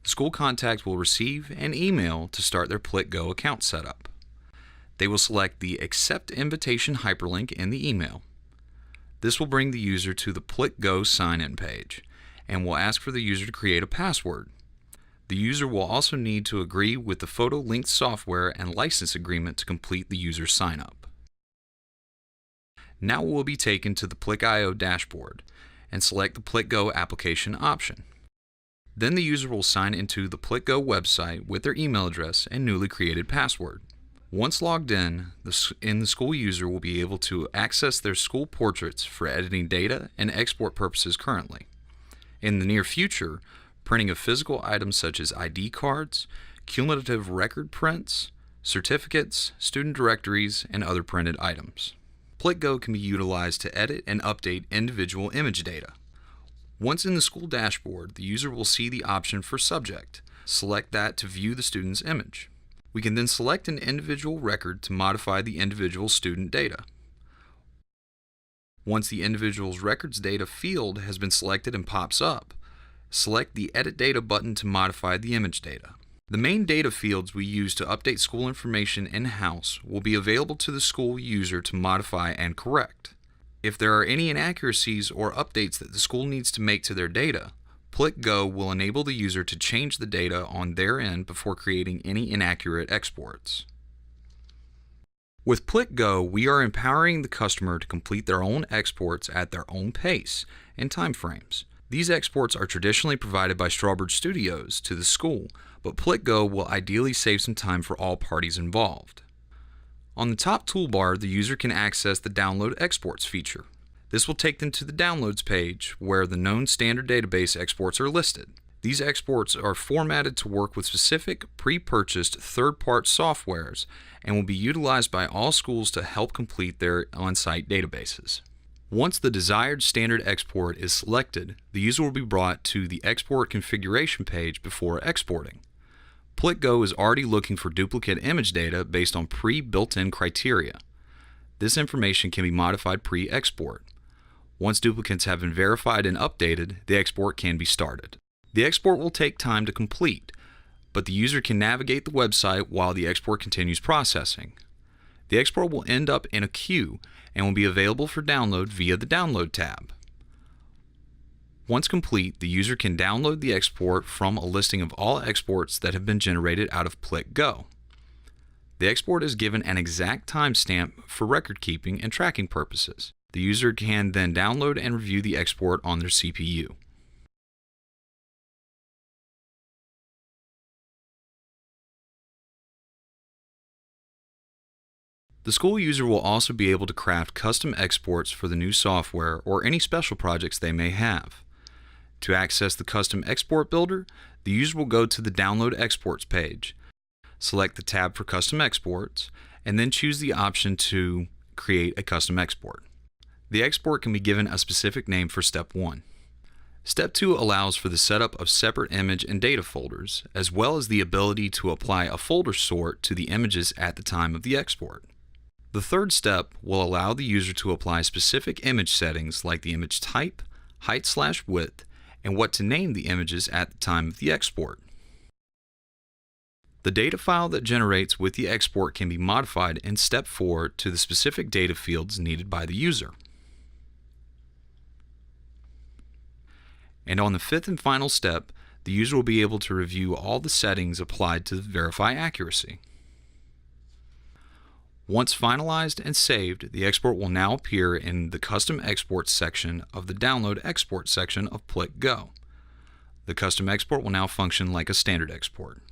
The school contact will receive an email to start their Plic Go account setup. They will select the Accept Invitation hyperlink in the email. This will bring the user to the Plic Go sign-in page and will ask for the user to create a password. The user will also need to agree with the photo-linked software and license agreement to complete the user sign-up. Now we'll be taken to the Plic.io dashboard and select the Plic Go application option. Then the user will sign into the Plic Go website with their email address and newly created password. Once logged in, the school user will be able to access their school portraits for editing data and export purposes currently. In the near future, printing of physical items such as ID cards, cumulative record prints, certificates, student directories, and other printed items. Plic Go can be utilized to edit and update individual image data. Once in the school dashboard, the user will see the option for subject. Select that to view the student's image. We can then select an individual record to modify the individual student data. Once the individual's records data field has been selected and pops up, select the Edit Data button to modify the image data. The main data fields we use to update school information in-house will be available to the school user to modify and correct. If there are any inaccuracies or updates that the school needs to make to their data, Plic Go will enable the user to change the data on their end before creating any inaccurate exports. With Plic Go, we are empowering the customer to complete their own exports at their own pace and time frames. These exports are traditionally provided by Strawbridge Studios to the school, but Plic Go will ideally save some time for all parties involved. On the top toolbar, the user can access the Download Exports feature. This will take them to the Downloads page where the known standard database exports are listed. These exports are formatted to work with specific pre-purchased third-party softwares and will be utilized by all schools to help complete their on-site databases. Once the desired standard export is selected, the user will be brought to the Export Configuration page before exporting. Plic Go is already looking for duplicate image data based on pre-built-in criteria. This information can be modified pre-export. Once duplicates have been verified and updated, the export can be started. The export will take time to complete, but the user can navigate the website while the export continues processing. The export will end up in a queue and will be available for download via the Download tab. Once complete, the user can download the export from a listing of all exports that have been generated out of Plic Go. The export is given an exact timestamp for record keeping and tracking purposes. The user can then download and review the export on their CPU. The school user will also be able to craft custom exports for the new software or any special projects they may have. To access the custom export builder, the user will go to the Download Exports page, select the tab for custom exports, and then choose the option to create a custom export. The export can be given a specific name for Step 1. Step 2 allows for the setup of separate image and data folders, as well as the ability to apply a folder sort to the images at the time of the export. The third step will allow the user to apply specific image settings like the image type, height/width, and what to name the images at the time of the export. The data file that generates with the export can be modified in Step 4 to the specific data fields needed by the user. And on the fifth and final step, the user will be able to review all the settings applied to verify accuracy. Once finalized and saved, the export will now appear in the Custom Exports section of the Download Export section of Plic Go. The custom export will now function like a standard export.